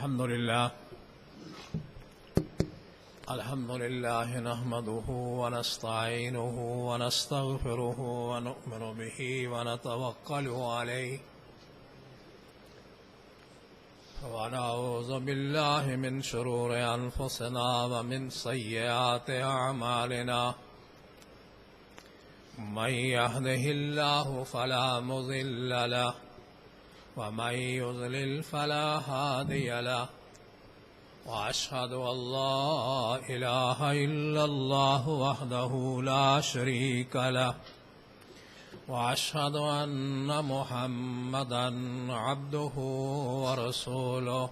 الحمد لله نحمده ونستعينه ونستغفره ونؤمن به ونتوكل عليه ونعوذ بالله من شرور أنفسنا ومن سيئات أعمالنا من يهده الله فلا مضل له ومن يضلل فلا هادي له وأشهد أن لا إله إلا الله وحده لا شريك له وأشهد أن محمدا عبده ورسوله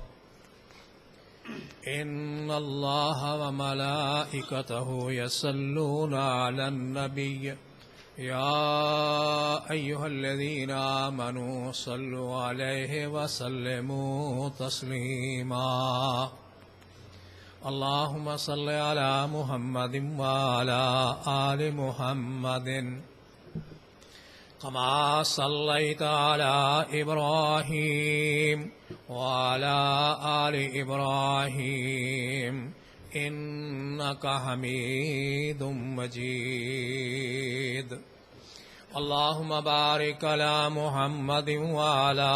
إن الله وملائكته يصلون على النبي يا أيها الذين آمنوا صلوا عليه وسلموا تسليما اللهم صل على محمد وعلى آل محمد كما صليت على إبراهيم وعلى آل إبراهيم إنك حميد مجيد اللهم بارك على محمد وعلى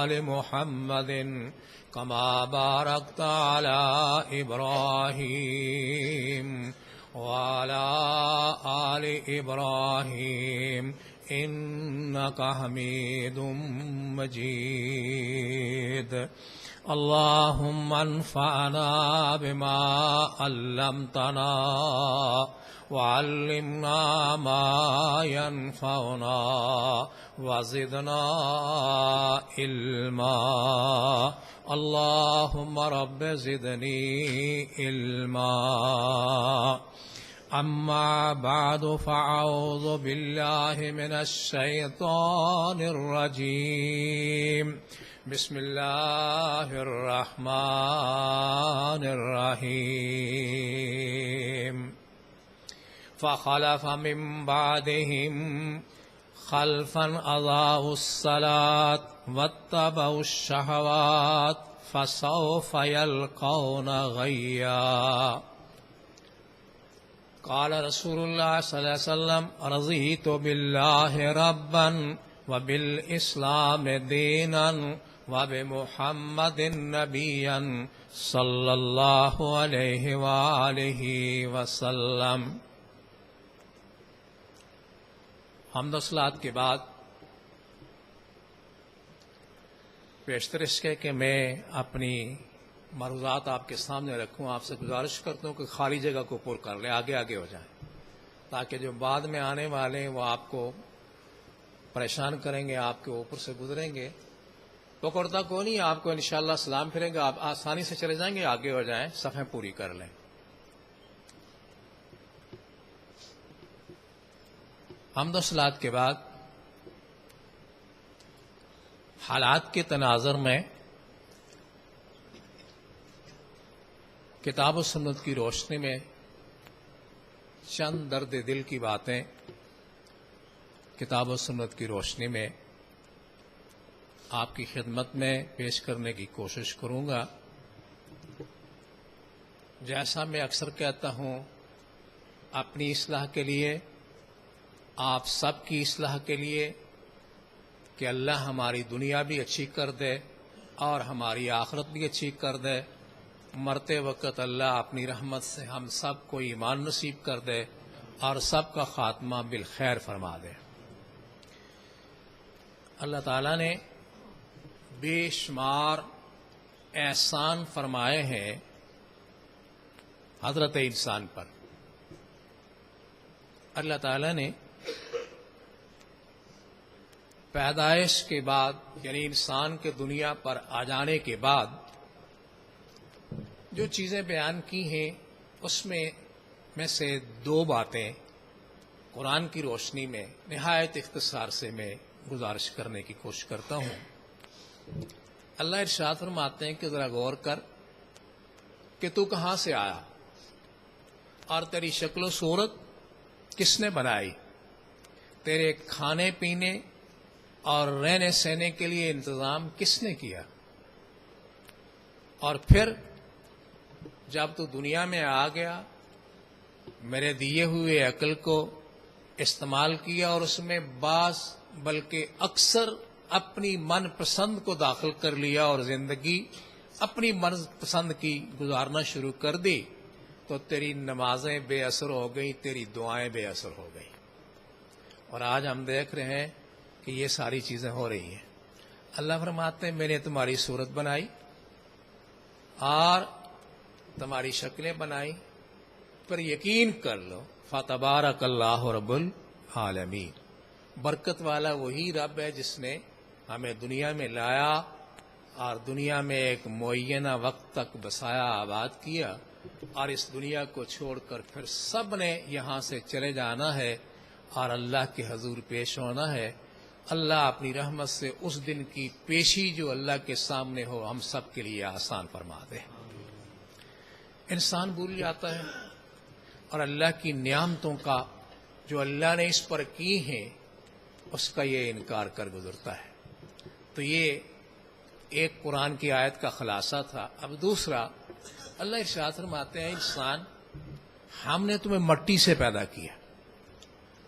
آل محمد كما باركت على إبراهيم وعلى آل إبراهيم إنك حميد مجيد اللهم انفعنا بما علمتنا وعلمنا ما ينفعنا وزدنا علما اللهم رب زدني علما أما بعد فأعوذ بالله من الشيطان الرجيم بسم الله الرحمن الرحيم فخلف من بعدهم خلفا أضاعوا الصلاة واتبعوا الشهوات فسوف يلقون غيا قال رسول الله صلى الله عليه وسلم رضيت بالله ربا وبالإسلام دينا وبمحمد نبيا صلى الله عليه وآله وسلم. حمد و صلات کے بعد بیشتر اس کے کہ میں اپنی معروضات آپ کے سامنے رکھوں. آپ سے گزارش کرتا ہوں کہ خالی جگہ کو پر کر لیں, آگے آگے ہو جائیں, تاکہ جو بعد میں آنے والے ہیں وہ آپ کو پریشان کریں گے, آپ کے اوپر سے گزریں گے. پکڑتا کو نہیں, آپ کو انشاءاللہ سلام پھریں گے, آپ آسانی سے چلے جائیں گے. آگے ہو جائیں, صفحیں پوری کر لیں. حمد و صلات کے بعد حالات کے تناظر میں کتاب و سنت کی روشنی میں چند درد دل کی باتیں کتاب و سنت کی روشنی میں آپ کی خدمت میں پیش کرنے کی کوشش کروں گا. جیسا میں اکثر کہتا ہوں, اپنی اصلاح کے لیے, آپ سب کی اصلاح کے لیے, کہ اللہ ہماری دنیا بھی اچھی کر دے اور ہماری آخرت بھی اچھی کر دے. مرتے وقت اللہ اپنی رحمت سے ہم سب کو ایمان نصیب کر دے اور سب کا خاتمہ بالخیر فرما دے. اللہ تعالیٰ نے بے شمار احسان فرمائے ہیں حضرت انسان پر. اللہ تعالیٰ نے پیدائش کے بعد, یعنی انسان کے دنیا پر آ جانے کے بعد جو چیزیں بیان کی ہیں, اس میں سے دو باتیں قرآن کی روشنی میں نہایت اختصار سے میں گزارش کرنے کی کوشش کرتا ہوں. اللہ ارشاد فرماتے ہیں کہ ذرا غور کر کہ تو کہاں سے آیا اور تیری شکل و صورت کس نے بنائی, تیرے کھانے پینے اور رہنے سہنے کے لیے انتظام کس نے کیا. اور پھر جب تو دنیا میں آ گیا میرے دیے ہوئے عقل کو استعمال کیا اور اس میں بعض بلکہ اکثر اپنی من پسند کو داخل کر لیا اور زندگی اپنی من پسند کی گزارنا شروع کر دی تو تیری نمازیں بے اثر ہو گئی، تیری دعائیں بے اثر ہو گئی. اور آج ہم دیکھ رہے ہیں کہ یہ ساری چیزیں ہو رہی ہیں. اللہ فرماتے ہیں میں نے تمہاری صورت بنائی اور تمہاری شکلیں بنائی، پر یقین کر لو فتبارک اللہ رب العالمین، برکت والا وہی رب ہے جس نے ہمیں دنیا میں لایا اور دنیا میں ایک معینہ وقت تک بسایا، آباد کیا، اور اس دنیا کو چھوڑ کر پھر سب نے یہاں سے چلے جانا ہے اور اللہ کے حضور پیش ہونا ہے. اللہ اپنی رحمت سے اس دن کی پیشی جو اللہ کے سامنے ہو ہم سب کے لیے آسان فرما دے. انسان بھول جاتا ہے اور اللہ کی نعمتوں کا جو اللہ نے اس پر کی ہیں اس کا یہ انکار کر گزرتا ہے. تو یہ ایک قرآن کی آیت کا خلاصہ تھا. اب دوسرا اللہ ارشاد فرماتے ہیں انسان ہم نے تمہیں مٹی سے پیدا کیا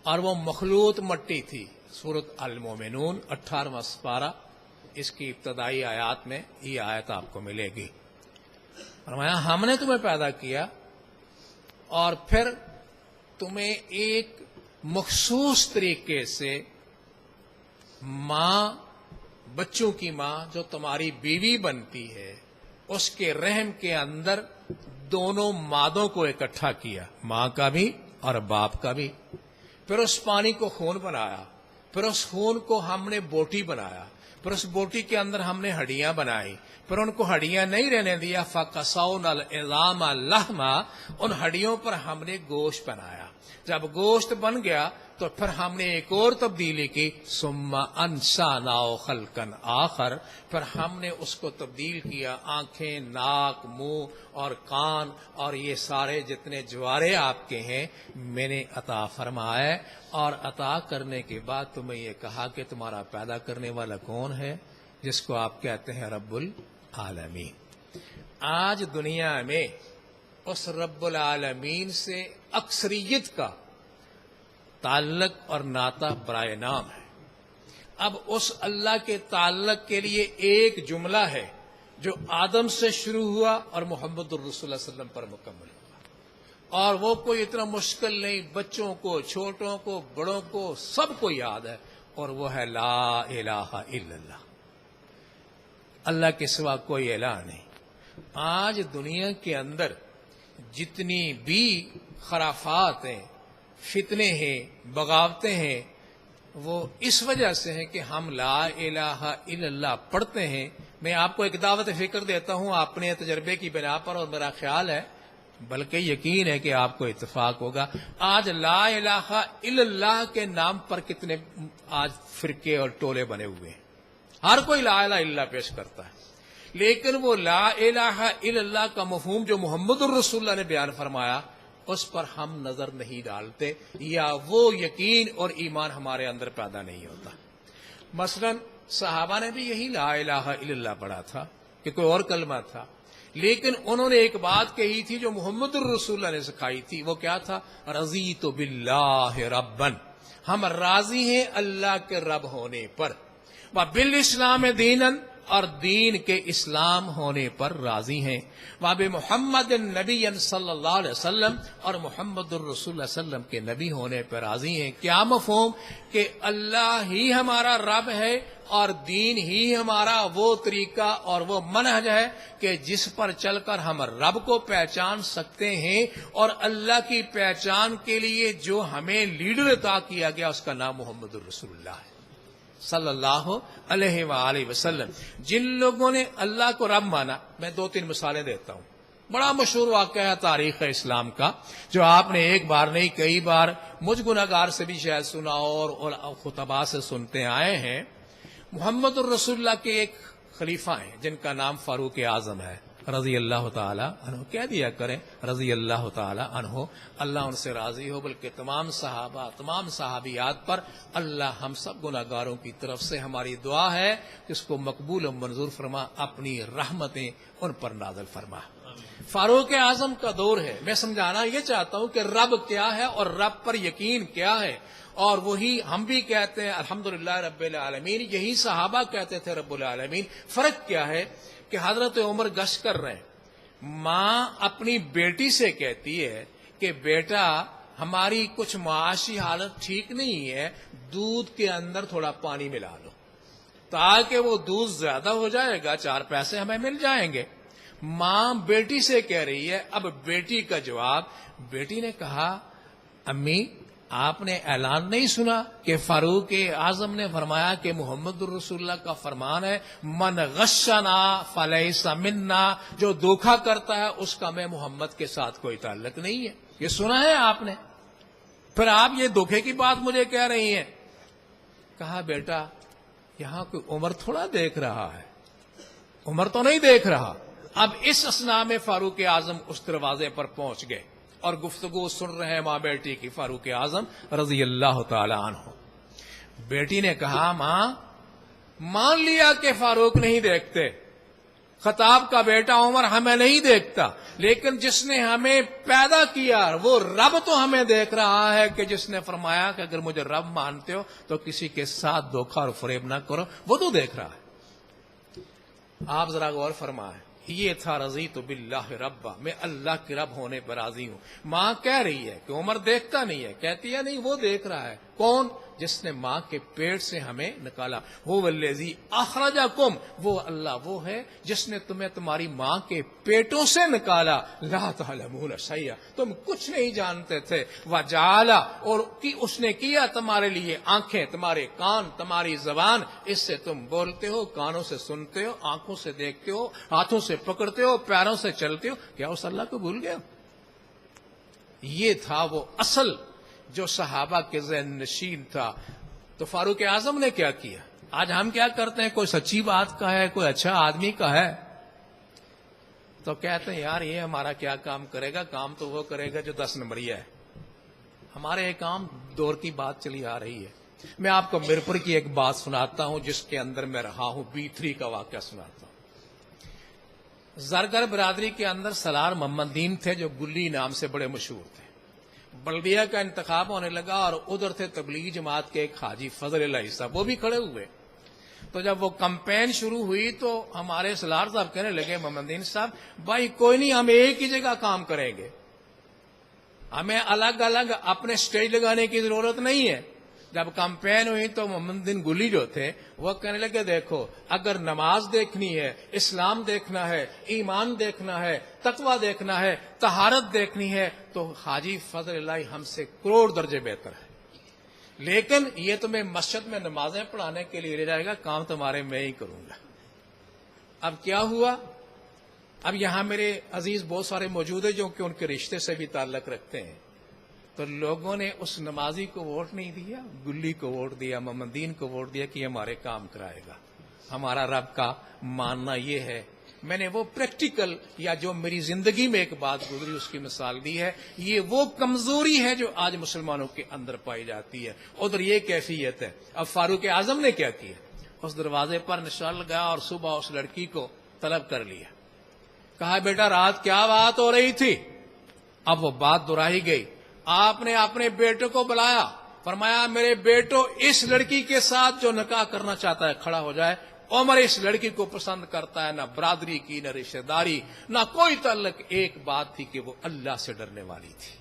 اور وہ مخلوط مٹی تھی. سورۃ المومنون 18واں سپارہ اس کی ابتدائی آیات میں یہ آیت آپ کو ملے گی. فرمایا ہم نے تمہیں پیدا کیا اور پھر تمہیں ایک مخصوص طریقے سے ماں، بچوں کی ماں جو تمہاری بیوی بنتی ہے اس کے رحم کے اندر دونوں مادوں کو اکٹھا کیا، ماں کا بھی اور باپ کا بھی. پھر اس پانی کو خون بنایا، پھر اس خون کو ہم نے بوٹی بنایا، پھر اس بوٹی کے اندر ہم نے ہڈیاں بنائی، پھر ان کو ہڈیاں نہیں رہنے دیا، فَقَسَوْنَا الْعِظَامَ لَحْمًا، ان ہڈیوں پر ہم نے گوشت بنایا. جب گوشت بن گیا تو پھر ہم نے ایک اور تبدیلی کی، ثُمَّ أَنشَأْنَاهُ خَلْقًا آخر، پھر ہم نے اس کو تبدیل کیا، آنکھیں، ناک، منہ اور کان اور یہ سارے جتنے جوارے آپ کے ہیں میں نے عطا فرمائے. اور عطا کرنے کے بعد تمہیں یہ کہا کہ تمہارا پیدا کرنے والا کون ہے، جس کو آپ کہتے ہیں رب العالمین. آج دنیا میں اس رب العالمین سے اکثریت کا تعلق اور ناطہ برائے نام ہے. اب اس اللہ کے تعلق کے لیے ایک جملہ ہے جو آدم سے شروع ہوا اور محمد الرسول صلی اللہ علیہ وسلم پر مکمل ہوا، اور وہ کوئی اتنا مشکل نہیں، بچوں کو، چھوٹوں کو، بڑوں کو سب کو یاد ہے، اور وہ ہے لا الہ الا اللہ. اللہ کے سوا کوئی الہ نہیں. آج دنیا کے اندر جتنی بھی خرافات ہیں، فتنے ہیں، بغاوتیں ہیں، وہ اس وجہ سے ہیں کہ ہم لا الہ الا اللہ پڑھتے ہیں. میں آپ کو ایک دعوت فکر دیتا ہوں اپنے تجربے کی بنا پر، اور میرا خیال ہے بلکہ یقین ہے کہ آپ کو اتفاق ہوگا، آج لا الہ الا اللہ کے نام پر کتنے آج فرقے اور ٹولے بنے ہوئے ہیں. ہر کوئی لا الہ الا اللہ پیش کرتا ہے، لیکن وہ لا الہ الا اللہ کا مفہوم جو محمد الرسول اللہ نے بیان فرمایا اس پر ہم نظر نہیں ڈالتے، یا وہ یقین اور ایمان ہمارے اندر پیدا نہیں ہوتا. مثلا صحابہ نے بھی یہی لا الہ الا اللہ پڑھا تھا کہ کوئی اور کلمہ تھا، لیکن انہوں نے ایک بات کہی تھی جو محمد الرسول اللہ نے سکھائی تھی. وہ کیا تھا؟ رضیت باللہ ربًا، ہم راضی ہیں اللہ کے رب ہونے پر، وبالاسلام دینا، اور دین کے اسلام ہونے پر راضی ہیں، وبمحمد نبی صلی اللہ علیہ وسلم، اور محمد الرسول اللہ علیہ وسلم کے نبی ہونے پر راضی ہیں. کیا مفہوم؟ کہ اللہ ہی ہمارا رب ہے اور دین ہی ہمارا وہ طریقہ اور وہ منہج ہے کہ جس پر چل کر ہم رب کو پہچان سکتے ہیں، اور اللہ کی پہچان کے لیے جو ہمیں لیڈر عطا کیا گیا اس کا نام محمد الرسول اللہ ہے صلی اللہ علیہ وآلہ وسلم. جن لوگوں نے اللہ کو رب مانا، میں 2-3 مثالیں دیتا ہوں. بڑا مشہور واقعہ ہے تاریخ اسلام کا، جو آپ نے ایک بار نہیں کئی بار مجھ گناہگار سے بھی شاید سنا اور خطباء سے سنتے آئے ہیں. محمد الرسول اللہ کے ایک خلیفہ ہیں جن کا نام فاروق اعظم ہے رضی اللہ تعالی عنہ کہہ دیا کریں رضی اللہ تعالی عنہ، اللہ ان سے راضی ہو، بلکہ تمام صحابہ تمام صحابیات پر اللہ ہم سب گناہگاروں کی طرف سے ہماری دعا ہے کہ اس کو مقبول و منظور فرما، اپنی رحمتیں ان پر نازل فرما۔ فاروق اعظم کا دور ہے، میں سمجھانا یہ چاہتا ہوں کہ رب کیا ہے اور رب پر یقین کیا ہے، اور وہی ہم بھی کہتے ہیں الحمدللہ رب العالمین، یہی صحابہ کہتے تھے رب العالمین۔ فرق کیا ہے کہ حضرت عمر گشت کر رہے ہیں، ماں اپنی بیٹی سے کہتی ہے کہ بیٹا ہماری کچھ معاشی حالت ٹھیک نہیں ہے، دودھ کے اندر تھوڑا پانی ملا لو تاکہ وہ دودھ زیادہ ہو جائے گا، 4 پیسے ہمیں مل جائیں گے۔ ماں بیٹی سے کہہ رہی ہے، اب بیٹی کا جواب، بیٹی نے کہا امی آپ نے اعلان نہیں سنا کہ فاروق اعظم نے فرمایا کہ محمد الرسول اللہ کا فرمان ہے من غشنا فلیس منا، جو دھوکہ کرتا ہے اس کا میں محمد کے ساتھ کوئی تعلق نہیں ہے، یہ سنا ہے آپ نے، پھر آپ یہ دھوکے کی بات مجھے کہہ رہی ہیں۔ کہا بیٹا یہاں کوئی عمر تھوڑا دیکھ رہا ہے، عمر تو نہیں دیکھ رہا۔ اب اس اثناء میں فاروق اعظم اس دروازے پر پہنچ گئے اور گفتگو سن رہے ہیں ماں بیٹی کی، فاروق اعظم رضی اللہ تعالی عنہ۔ بیٹی نے کہا ماں مان لیا کہ فاروق نہیں دیکھتے، خطاب کا بیٹا عمر ہمیں نہیں دیکھتا، لیکن جس نے ہمیں پیدا کیا وہ رب تو ہمیں دیکھ رہا ہے، کہ جس نے فرمایا کہ اگر مجھے رب مانتے ہو تو کسی کے ساتھ دھوکہ اور فریب نہ کرو، وہ تو دیکھ رہا ہے۔ آپ ذرا غور فرمائیں، یہ تھا رضیت باللہ ربا، میں اللہ کے رب ہونے پر راضی ہوں۔ ماں کہہ رہی ہے کہ عمر دیکھتا نہیں ہے، کہتی ہے نہیں وہ دیکھ رہا ہے۔ کون؟ جس نے ماں کے پیٹ سے ہمیں نکالا، هو الذی اخرجکم، وہ اللہ وہ ہے جس نے تمہیں تمہاری ماں کے پیٹوں سے نکالا، لا تعلمون شیئا، تم کچھ نہیں جانتے تھے، وجعل، اور اس نے کیا تمہارے لیے آنکھیں، تمہارے کان، تمہاری زبان، اس سے تم بولتے ہو، کانوں سے سنتے ہو، آنکھوں سے دیکھتے ہو، ہاتھوں سے پکڑتے ہو، پیروں سے چلتے ہو، کیا اس اللہ کو بھول گیا؟ یہ تھا وہ اصل جو صحابہ کے ذہن نشین تھا۔ تو فاروق اعظم نے کیا کیا؟ آج ہم کیا کرتے ہیں، کوئی سچی بات کا ہے، کوئی اچھا آدمی کا ہے تو کہتے ہیں یار یہ ہمارا کیا کام کرے گا، کام تو وہ کرے گا جو 10 نمبریہ ہے۔ ہمارے ایک عام دور کی بات چلی آ رہی ہے۔ میں آپ کو میرپور کی ایک بات سناتا ہوں جس کے اندر میں رہا ہوں، B3 کا واقعہ سناتا ہوں۔ زرگر برادری کے اندر سالار محمد دین تھے جو گلی نام سے بڑے مشہور تھے۔ بلدیہ کا انتخاب ہونے لگا اور ادھر تھے تبلیغی جماعت کے ایک حاجی فضل اللہ صاحب، وہ بھی کھڑے ہوئے۔ تو جب وہ کمپین شروع ہوئی تو ہمارے سالار صاحب کہنے لگے محمد دین صاحب بھائی کوئی نہیں، ہم ایک ہی جگہ کام کریں گے، ہمیں الگ الگ اپنے سٹیج لگانے کی ضرورت نہیں ہے۔ جب کمپین ہوئی تو محمد دین گلی جو تھے وہ کہنے لگے دیکھو اگر نماز دیکھنی ہے، اسلام دیکھنا ہے، ایمان دیکھنا ہے، تقوی دیکھنا ہے، طہارت دیکھنی ہے تو حاجی فضل اللہ ہم سے کروڑ درجے بہتر ہے، لیکن یہ تمہیں مسجد میں نمازیں پڑھانے کے لیے لے جائے گا، کام تمہارے میں ہی کروں گا۔ اب کیا ہوا؟ اب یہاں میرے عزیز بہت سارے موجود ہیں جو کہ ان کے رشتے سے بھی تعلق رکھتے ہیں، تو لوگوں نے اس نمازی کو ووٹ نہیں دیا، گلی کو ووٹ دیا، محمد دین کو ووٹ دیا کہ ہمارے کام کرائے گا۔ ہمارا رب کا ماننا یہ ہے۔ میں نے وہ پریکٹیکل یا جو میری زندگی میں ایک بات گزری اس کی مثال دی ہے۔ یہ وہ کمزوری ہے جو آج مسلمانوں کے اندر پائی جاتی ہے، ادھر یہ کیفیت ہے۔ اب فاروق اعظم نے کیا کیا؟ اس دروازے پر نشان لگایا اور صبح اس لڑکی کو طلب کر لیا، کہا بیٹا رات کیا بات ہو رہی تھی؟ اب وہ بات دہرائی گئی۔ آپ نے اپنے بیٹے کو بلایا، فرمایا میرے بیٹو اس لڑکی کے ساتھ جو نکاح کرنا چاہتا ہے کھڑا ہو جائے۔ عمر اس لڑکی کو پسند کرتا ہے، نہ برادری کی، نہ رشتہ داری، نہ کوئی تعلق، ایک بات تھی کہ وہ اللہ سے ڈرنے والی تھی۔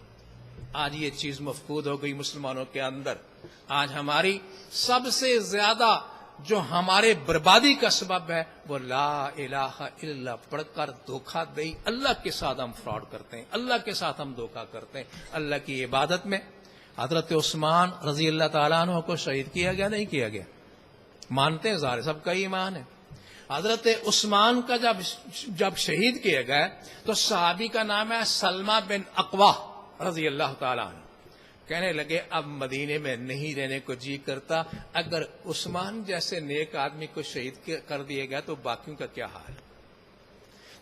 آج یہ چیز مفقود ہو گئی مسلمانوں کے اندر۔ آج ہماری سب سے زیادہ جو ہمارے بربادی کا سبب ہے وہ لا الہ الا اللہ پڑھ کر دھوکہ دہی، اللہ کے ساتھ ہم فراڈ کرتے ہیں، اللہ کے ساتھ ہم دھوکہ کرتے ہیں۔ اللہ کی عبادت میں حضرت عثمان رضی اللہ تعالیٰ عنہ کو شہید کیا گیا نہیں کیا گیا؟ مانتے ہیں، ظاہر سب کا ایمان ہے۔ حضرت عثمان کا جب شہید کیا گیا تو صحابی کا نام ہے سلمہ بن اقوا رضی اللہ تعالیٰ عنہ۔ کہنے لگے اب مدینے میں نہیں رہنے کو جی کرتا، اگر عثمان جیسے نیک آدمی کو شہید کر دیا گیا تو باقیوں کا کیا حال؟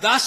10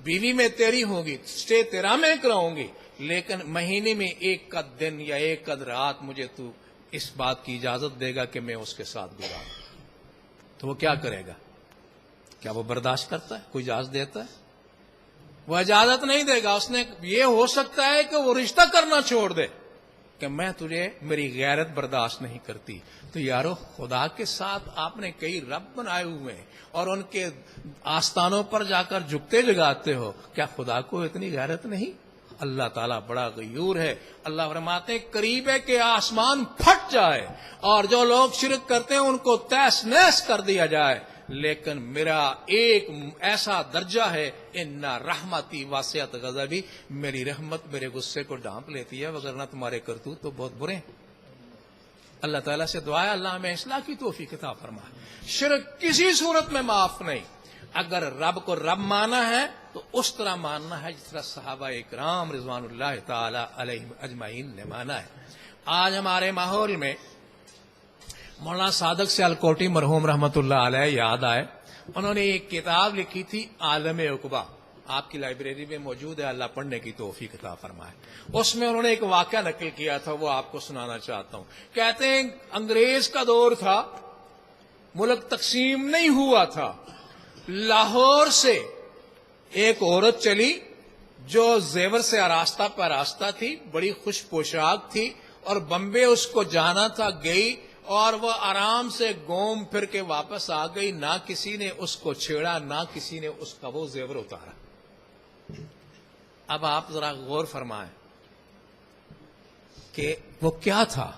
بیوی میں تیری ہوگی، اسٹے تیرا میں کراؤں گی، لیکن مہینے میں ایک کا دن یا ایک کا رات مجھے تو اس بات کی اجازت دے گا کہ میں اس کے ساتھ گزاروں. تو وہ کیا کرے گا؟ کیا وہ برداشت کرتا ہے؟ کوئی اجازت دیتا ہے؟ وہ اجازت نہیں دے گا. اس نے یہ ہو سکتا ہے کہ وہ رشتہ کرنا چھوڑ دے کہ میں تجھے میری غیرت برداشت نہیں کرتی. تو یارو، خدا کے ساتھ آپ نے کئی رب بنائے ہوئے ہیں اور ان کے آستانوں پر جا کر جھکتے جگاتے ہو. کیا خدا کو اتنی غیرت نہیں؟ اللہ تعالیٰ بڑا غیور ہے. اللہ فرماتے ہیں قریب ہے کہ آسمان پھٹ جائے اور جو لوگ شرک کرتے ہیں ان کو تیس نیس کر دیا جائے، لیکن میرا ایک ایسا درجہ ہے، ان رحمتی واسعت غضبی، میری رحمت میرے غصے کو ڈھانپ لیتی ہے، وگرنہ تمہارے کرتوت تو بہت برے ہیں. اللہ تعالیٰ سے دعا ہے اللہ ہمیں اصلاح کی توفیق عطا فرمائے. شرک کسی صورت میں معاف نہیں. اگر رب کو رب مانا ہے تو اس طرح ماننا ہے جس طرح صحابہ اکرام رضوان اللہ تعالی علیہم اجمعین نے مانا ہے. آج ہمارے ماحول میں مولانا صادق سیالکوٹی مرحوم رحمت اللہ علیہ یاد آئے. انہوں نے ایک کتاب لکھی تھی عالم عقبہ، آپ کی لائبریری میں موجود ہے، اللہ پڑھنے کی توفیق عطا فرمائے. اس میں انہوں نے ایک واقعہ نقل کیا تھا، وہ آپ کو سنانا چاہتا ہوں. کہتے ہیں انگریز کا دور تھا، ملک تقسیم نہیں ہوا تھا. لاہور سے ایک عورت چلی جو زیور سے آراستہ پاراستہ تھی، بڑی خوش پوشاک تھی، اور بمبے اس کو جانا تھا، گئی اور وہ آرام سے گھوم پھر کے واپس آ گئی. نہ کسی نے اس کو چھیڑا، نہ کسی نے اس کا وہ زیور اتارا. اب آپ ذرا غور فرمائیں کہ وہ کیا تھا.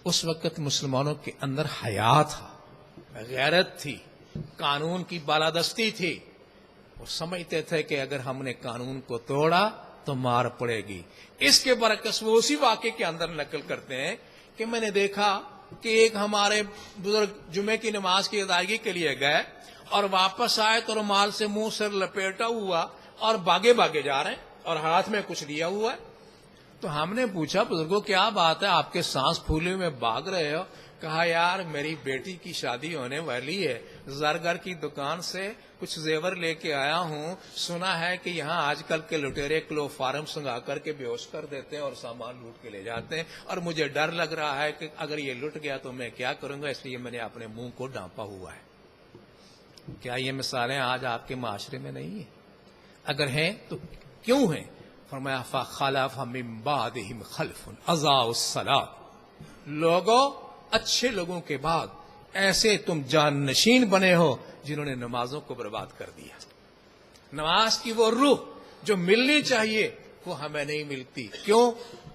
اس وقت مسلمانوں کے اندر حیا تھا، غیرت تھی، قانون کی بالادستی تھی. وہ سمجھتے تھے کہ اگر ہم نے قانون کو توڑا تو مار پڑے گی. اس کے برعکس وہ اسی واقعے کے اندر نقل کرتے ہیں کہ میں نے دیکھا کہ ایک ہمارے بزرگ جمعے کی نماز کی ادائیگی کے لیے گئے اور واپس آئے تو رومال سے منہ سر لپیٹا ہوا اور بھاگے بھاگے جا رہے ہیں اور ہاتھ میں کچھ لیا ہوا ہے. تو ہم نے پوچھا بزرگوں کیا بات ہے، آپ کے سانس پھولے میں بھاگ رہے ہو؟ کہا یار میری بیٹی کی شادی ہونے والی ہے، زرگر کی دکان سے کچھ زیور لے کے آیا ہوں. سنا ہے کہ یہاں آج کل کے لٹیرے کلو فارم سنگا کر کے بے ہوش کر دیتے ہیں اور سامان لوٹ کے لے جاتے ہیں، اور مجھے ڈر لگ رہا ہے کہ اگر یہ لٹ گیا تو میں کیا کروں گا، اس لیے میں نے اپنے منہ کو ڈھانپا ہوا ہے. کیا یہ مثالیں آج آپ کے معاشرے میں نہیں ہیں؟ اگر ہیں تو کیوں ہیں؟ فرمایا فخلف من بعدہم خلف اضاعوا الصلاۃ. لوگوں، اچھے لوگوں کے بعد ایسے تم جان نشین بنے ہو جنہوں نے نمازوں کو برباد کر دیا. نماز کی وہ روح جو ملنی چاہیے وہ ہمیں نہیں ملتی. کیوں؟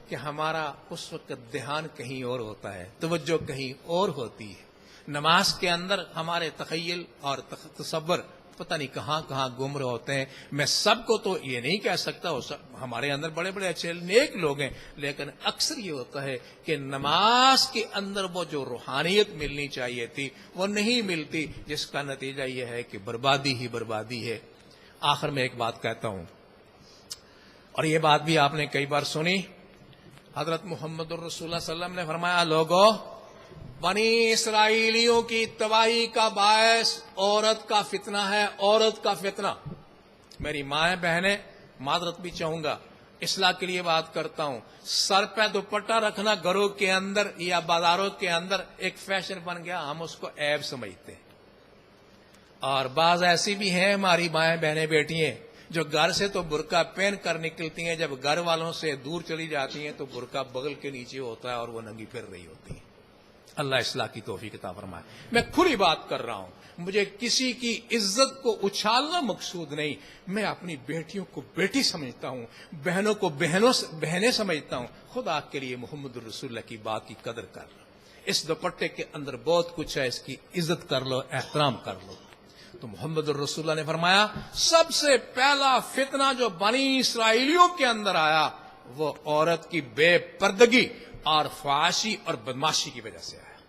کہ ہمارا اس وقت دھیان کہیں اور ہوتا ہے، توجہ کہیں اور ہوتی ہے. نماز کے اندر ہمارے تخیل اور تصور پتہ نہیں کہاں کہاں گم رہے ہوتے ہیں. میں سب کو تو یہ نہیں کہہ سکتا، ہمارے اندر بڑے بڑے اچھے نیک لوگ ہیں، لیکن اکثر یہ ہوتا ہے کہ نماز کے اندر وہ جو روحانیت ملنی چاہیے تھی وہ نہیں ملتی، جس کا نتیجہ یہ ہے کہ بربادی ہی بربادی ہے. آخر میں ایک بات کہتا ہوں، اور یہ بات بھی آپ نے کئی بار سنی. حضرت محمد الرسول اللہ صلی اللہ علیہ وسلم نے فرمایا لوگوں، بنی اسرائیلیوں کی تباہی کا باعث عورت کا فتنہ ہے، عورت کا فتنہ. میری مائیں بہنیں، معذرت بھی چاہوں گا، اصلاح کے لیے بات کرتا ہوں. سر پہ دوپٹہ رکھنا گھروں کے اندر یا بازاروں کے اندر ایک فیشن بن گیا، ہم اس کو عیب سمجھتے ہیں. اور بعض ایسی بھی ہیں ہماری مائیں بہنیں بیٹی ہیں جو گھر سے تو برقع پہن کر نکلتی ہیں، جب گھر والوں سے دور چلی جاتی ہیں تو برقع بغل کے نیچے ہوتا ہے اور وہ ننگی پھر رہی ہوتی ہیں. اللہ اصلاح کی توفیق عطا فرمائے. میں کھلی بات کر رہا ہوں، مجھے کسی کی عزت کو اچھالنا مقصود نہیں. میں اپنی بیٹیوں کو بیٹی سمجھتا ہوں، بہنوں کو بہنیں سمجھتا ہوں. خدا کے لیے محمد الرسول اللہ کی بات کی قدر کر لو. اس دوپٹے کے اندر بہت کچھ ہے، اس کی عزت کر لو، احترام کر لو. تو محمد الرسول اللہ نے فرمایا سب سے پہلا فتنہ جو بنی اسرائیلیوں کے اندر آیا وہ عورت کی بے پردگی اور فحاشی اور بدماشی کی وجہ سے آیا.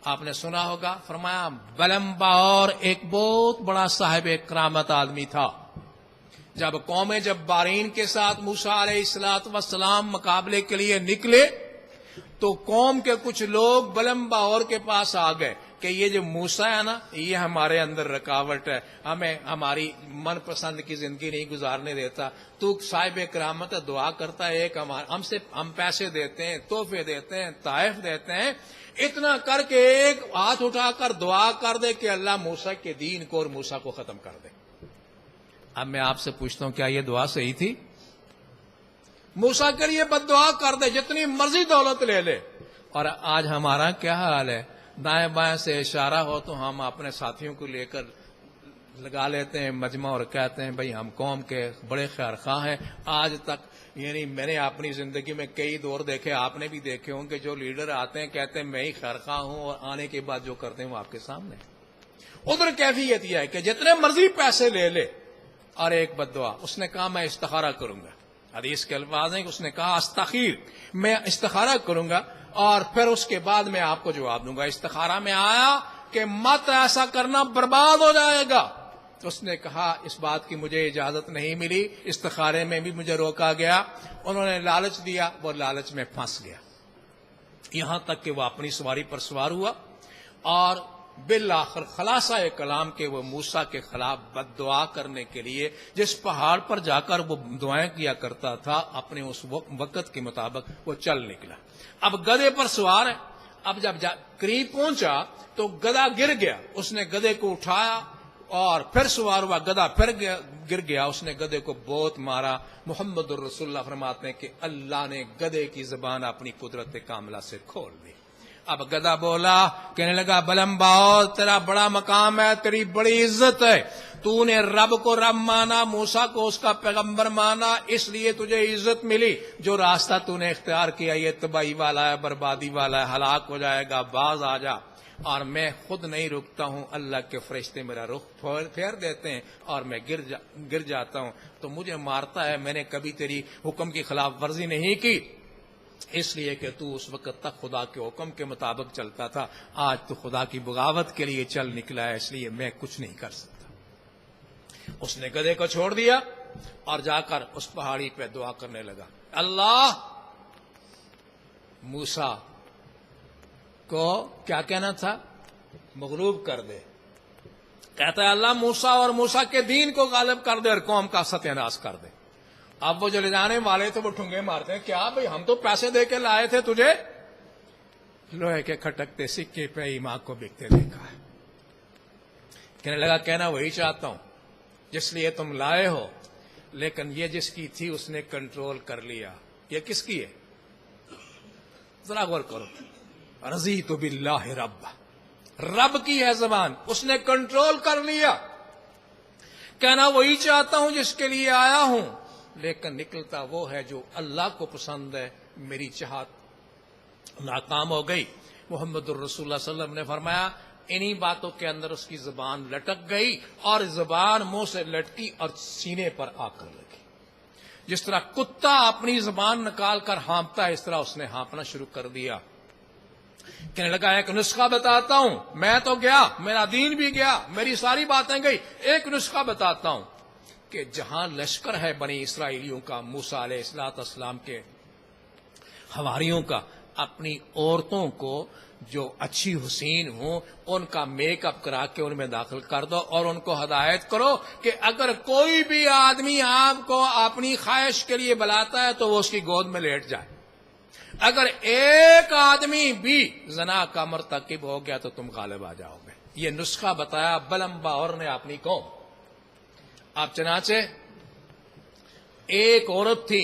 آپ نے سنا ہوگا، فرمایا بلم باور ایک بہت بڑا صاحب کرامت آدمی تھا. جب قوم جبارین کے ساتھ موسیٰ علیہ السلام مقابلے کے لیے نکلے تو قوم کے کچھ لوگ بلم باور کے پاس آ گئے کہ یہ جو موسیٰ ہے نا یہ ہمارے اندر رکاوٹ ہے، ہمیں ہماری من پسند کی زندگی نہیں گزارنے دیتا، تو صاحب کرامت دعا کرتا ہے، ایک ہم پیسے دیتے ہیں، تحفے دیتے ہیں، تحائف دیتے ہیں، اتنا کر کے ایک ہاتھ اٹھا کر دعا کر دے کہ اللہ موسیٰ کے دین کو اور موسیٰ کو ختم کر دے۔ اب میں آپ سے پوچھتا ہوں کیا یہ دعا صحیح تھی؟ موسیٰ کے لیے بد دعا کر دے، جتنی مرضی دولت لے لے۔ اور آج ہمارا کیا حال ہے؟ دائیں بائیں سے اشارہ ہو تو ہم اپنے ساتھیوں کو لے کر لگا لیتے ہیں مجمع اور کہتے ہیں بھئی ہم قوم کے بڑے خیر خواہ ہیں۔ آج تک یعنی میں نے اپنی زندگی میں کئی دور دیکھے، آپ نے بھی دیکھے ہوں کہ جو لیڈر آتے ہیں کہتے ہیں میں ہی خیر خواہ ہوں، اور آنے کے بعد جو کرتے ہیں وہ آپ کے سامنے۔ ادھر کیفیت یہ ہے کہ جتنے مرضی پیسے لے لے، اور ایک بد دعا، اس نے کہا میں استخارہ کروں گا، حدیث کے الفاظ ہیں کہ اس نے کہا استخیر، میں استخارہ کروں گا اور پھر اس کے بعد میں آپ کو جواب دوں گا۔ استخارہ میں آیا کہ مت ایسا کرنا، برباد ہو جائے گا۔ اس نے کہا اس بات کی مجھے اجازت نہیں ملی، استخارے میں بھی مجھے روکا گیا، انہوں نے لالچ دیا، وہ لالچ میں پھنس گیا، یہاں تک کہ وہ اپنی سواری پر سوار ہوا، اور بالآخر خلاصہ کلام کے وہ موسیٰ کے خلاف بد دعا کرنے کے لیے جس پہاڑ پر جا کر وہ دعائیں کیا کرتا تھا اپنے اس وقت کے مطابق وہ چل نکلا۔ اب گدھے پر سوار ہے، اب جب قریب پہنچا تو گدھا گر گیا، اس نے گدھے کو اٹھایا اور پھر سوار ہوا، گدھا پھر گر گیا، اس نے گدھے کو بہت مارا۔ محمد الرسول اللہ فرماتے ہیں کہ اللہ نے گدھے کی زبان اپنی قدرت کاملہ سے کھول دی۔ اب گدھا بولا، کہنے لگا بلم باؤ، تیرا بڑا مقام ہے، تیری بڑی عزت ہے، تو نے رب کو رب مانا، موسیٰ کو اس کا پیغمبر مانا، اس لیے تجھے عزت ملی، جو راستہ تو نے اختیار کیا یہ تباہی والا ہے، بربادی والا ہے، ہلاک ہو جائے گا، باز آ جا۔ اور میں خود نہیں رکتا ہوں، اللہ کے فرشتے میرا رخ پھیر دیتے ہیں اور میں گر جاتا ہوں، تو مجھے مارتا ہے، میں نے کبھی تیری حکم کی خلاف ورزی نہیں کی، اس لیے کہ تو اس وقت تک خدا کے حکم کے مطابق چلتا تھا، آج تو خدا کی بغاوت کے لیے چل نکلا ہے، اس لیے میں کچھ نہیں کر سکتا۔ اس نے گدھے کو چھوڑ دیا اور جا کر اس پہاڑی پہ دعا کرنے لگا، اللہ موسیٰ کو کیا کہنا تھا؟ مغلوب کر دے۔ کہتا ہے اللہ موسیٰ اور موسیٰ کے دین کو غالب کر دے اور قوم کا ستیہ ناش کر دے۔ اب وہ جو لے جانے والے تھے وہ ٹھنگے مارتے ہیں، کیا بھئی ہم تو پیسے دے کے لائے تھے تجھے؟ لوہے کے کھٹکتے سکے پہ ایمان کو بکتے دیکھا ہے۔ کہنے لگا کہنا وہی چاہتا ہوں جس لیے تم لائے ہو، لیکن یہ جس کی تھی اس نے کنٹرول کر لیا۔ یہ کس کی ہے؟ ذرا غور کرو۔ رضیت باللہ رب کی ہے زبان، اس نے کنٹرول کر لیا۔ کہنا وہی چاہتا ہوں جس کے لیے آیا ہوں، لیکن نکلتا وہ ہے جو اللہ کو پسند ہے، میری چاہت ناکام ہو گئی۔ محمد الرسول اللہ صلی اللہ علیہ وسلم نے فرمایا انہی باتوں کے اندر اس کی زبان لٹک گئی، اور زبان منہ سے لٹکی اور سینے پر آ کر لگی۔ جس طرح کتا اپنی زبان نکال کر ہانپتا ہے، اس طرح اس نے ہانپنا شروع کر دیا۔ کہنے لگا ایک نسخہ بتاتا ہوں، میں تو گیا، میرا دین بھی گیا، میری ساری باتیں گئی، ایک نسخہ بتاتا ہوں کہ جہاں لشکر ہے بنی اسرائیلیوں کا، موسیٰ علیہ السلام کے حواریوں کا، اپنی عورتوں کو جو اچھی حسین ہوں ان کا میک اپ کرا کے ان میں داخل کر دو، اور ان کو ہدایت کرو کہ اگر کوئی بھی آدمی آپ کو اپنی خواہش کے لیے بلاتا ہے تو وہ اس کی گود میں لیٹ جائے۔ اگر ایک آدمی بھی زنا کا مرتکب ہو گیا تو تم غالب آ جاؤ گے۔ یہ نسخہ بتایا بلم باور نے اپنی قوم۔ اب چنانچہ ایک عورت تھی،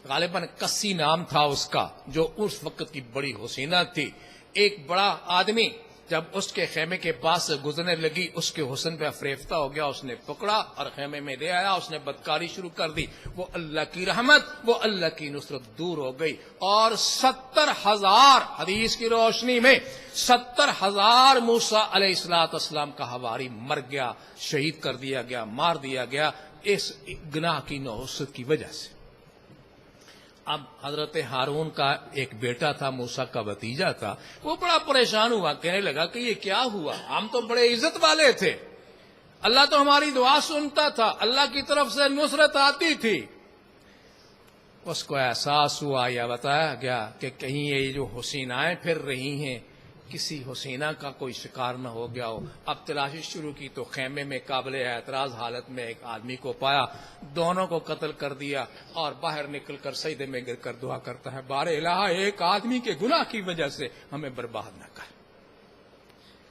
غالباً کسی نام تھا اس کا، جو اس وقت کی بڑی حسینہ تھی۔ ایک بڑا آدمی جب اس کے خیمے کے پاس سے گزرنے لگی، اس کے حسن پہ فریفتہ ہو گیا، اس نے پکڑا اور خیمے میں لے آیا، اس نے بدکاری شروع کر دی۔ وہ اللہ کی رحمت، وہ اللہ کی نصرت دور ہو گئی، اور 70,000 حدیث کی روشنی میں 70,000 موسیٰ علیہ السلام کا حواری مر گیا، شہید کر دیا گیا، مار دیا گیا اس گناہ کی نحوست کی وجہ سے۔ اب حضرت ہارون کا ایک بیٹا تھا، موسیٰ کا بھتیجا تھا، وہ بڑا پریشان ہوا، کہنے لگا کہ یہ کیا ہوا، ہم تو بڑے عزت والے تھے، اللہ تو ہماری دعا سنتا تھا، اللہ کی طرف سے نصرت آتی تھی۔ اس کو احساس ہوا یا بتایا گیا کہ کہیں یہ جو حسینائیں پھر رہی ہیں کسی حسینہ کا کوئی شکار نہ ہو گیا ہو. اب تلاشی شروع کی تو خیمے میں قابل اعتراض حالت میں ایک آدمی کو پایا, دونوں کو قتل کر دیا اور باہر نکل کر سجدے میں گر کر دعا کرتا ہے, بار الہ ایک آدمی کے گناہ کی وجہ سے ہمیں برباد نہ کر.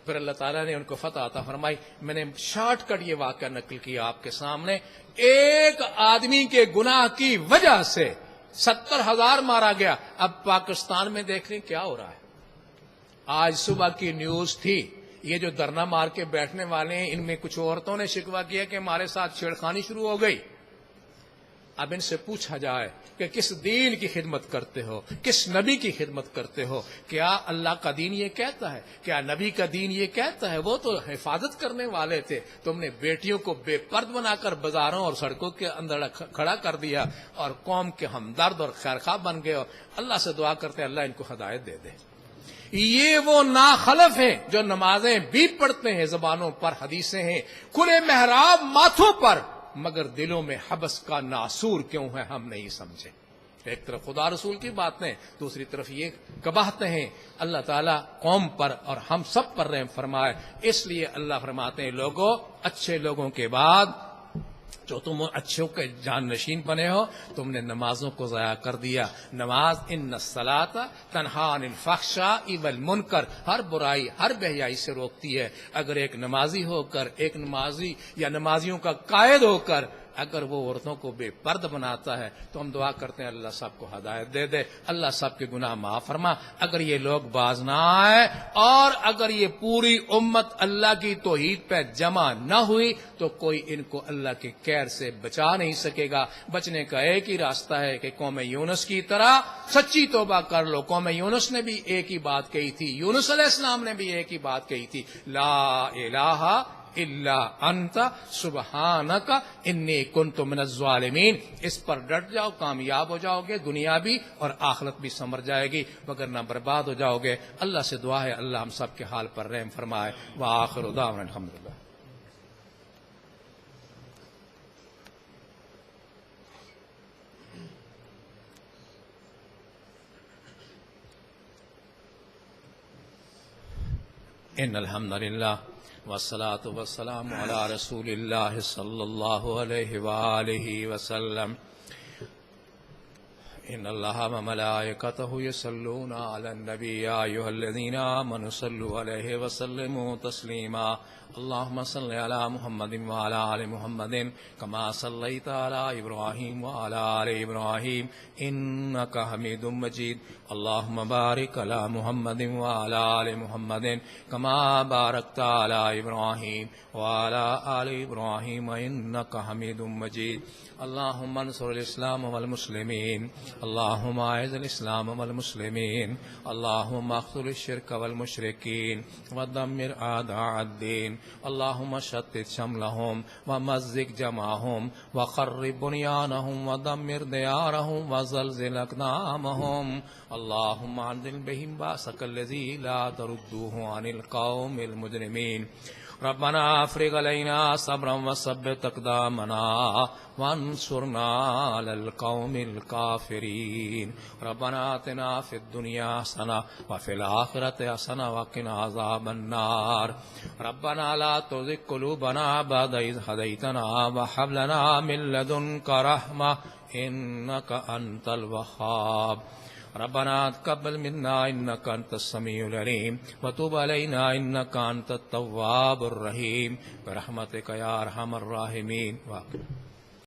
پھر اللہ تعالیٰ نے ان کو فتح عطا فرمائی. میں نے شارٹ کٹ یہ واقعہ نقل کیا آپ کے سامنے. ایک آدمی کے گناہ کی وجہ سے 70,000 مارا گیا. اب پاکستان میں دیکھ لیں کیا ہو رہا ہے. آج صبح کی نیوز تھی, یہ جو دھرنا مار کے بیٹھنے والے ہیں ان میں کچھ عورتوں نے شکوہ کیا کہ ہمارے ساتھ چھیڑخانی شروع ہو گئی. اب ان سے پوچھا جائے کہ کس دین کی خدمت کرتے ہو, کس نبی کی خدمت کرتے ہو؟ کیا اللہ کا دین یہ کہتا ہے؟ کیا نبی کا دین یہ کہتا ہے؟ وہ تو حفاظت کرنے والے تھے. تم نے بیٹیوں کو بے پرد بنا کر بازاروں اور سڑکوں کے اندر کھڑا کر دیا اور قوم کے ہمدرد اور خیرخواہ بن گئے. اللہ سے دعا کرتے ہیں اللہ ان کو ہدایت دے دے. یہ وہ ناخلف ہیں جو نمازیں بھی پڑھتے ہیں, زبانوں پر حدیثیں ہیں, کھلے محراب ماتھوں پر, مگر دلوں میں حبس کا ناسور کیوں ہے ہم نہیں سمجھے. ایک طرف خدا رسول کی باتیں, دوسری طرف یہ قباحتیں ہیں. اللہ تعالیٰ قوم پر اور ہم سب پر رحم فرمائے. اس لیے اللہ فرماتے ہیں لوگوں, اچھے لوگوں کے بعد جو تم اچھوں کے جان نشین بنے ہو, تم نے نمازوں کو ضائع کر دیا. نماز ان الصلاۃ تنہی عن الفحشاء والمنکر, ہر برائی ہر بے-حیائی سے روکتی ہے. اگر ایک نمازی ہو کر, ایک نمازی یا نمازیوں کا قائد ہو کر اگر وہ عورتوں کو بے پرد بناتا ہے تو ہم دعا کرتے ہیں اللہ سب کو ہدایت دے دے, اللہ سب کے گناہ معاف فرما. اگر یہ لوگ باز نہ آئے اور اگر یہ پوری امت اللہ کی توحید پہ جمع نہ ہوئی تو کوئی ان کو اللہ کے قہر سے بچا نہیں سکے گا. بچنے کا ایک ہی راستہ ہے کہ قوم یونس کی طرح سچی توبہ کر لو. قوم یونس نے بھی ایک ہی بات کہی تھی, یونس علیہ السلام نے بھی ایک ہی بات کہی تھی, لا الہ الا انت سبحانک انی کنت من الظالمین. اس پر ڈٹ جاؤ, کامیاب ہو جاؤ گے, دنیا بھی اور آخرت بھی سنور جائے گی, وگرنہ برباد ہو جاؤ گے. اللہ سے دعا ہے اللہ ہم سب کے حال پر رحم فرمائے. وآخر دعوانا الحمدللہ. ان الحمدللہ والصلاة والسلام علی رسول اللہ صلی اللہ علیہ وآلہ وسلم. ان اللہ وملائکتہ یصلون علی النبی یا ایھا الذین آمنوا صلوا علیہ وسلموا تسلیما. اللهم صل على محمد وعلى آل محمد كما صليت على إبراهيم وعلى آل إبراهيم إنك حميد مجيد. اللهم بارك على محمد وعلى آل محمد كما باركت على إبراهيم وعلى آل إبراهيم إنك حميد مجيد. اللهم انصر الإسلام والمسلمين. اللهم أعز الإسلام والمسلمين. اللهم اخذل الشرك والمشركين ودمر أعداء الدين. اللهم شتت شملهم ومزق جمعهم وخرب بنيانهم ودمر ديارهم وزلزل أقدامهم. اللهم انزل بهم بأسك الذي لا تردوه عن القوم المجرمين. ربنا افرغ علينا صبرا وثبت اقدامنا وانصرنا على القوم الكافرين. ربنا آتنا في الدنيا حسنة وفي الآخرة حسنة وقنا عذاب النار. ربنا لا تزغ قلوبنا بعد إذ هديتنا وهب لنا من لدنك رحمة إنك أنت الوهاب. ربنا تقبل منا إنك أنت السميع العليم وتب علينا إنك أنت التواب الرحيم برحمتك يا أرحم الراحمين.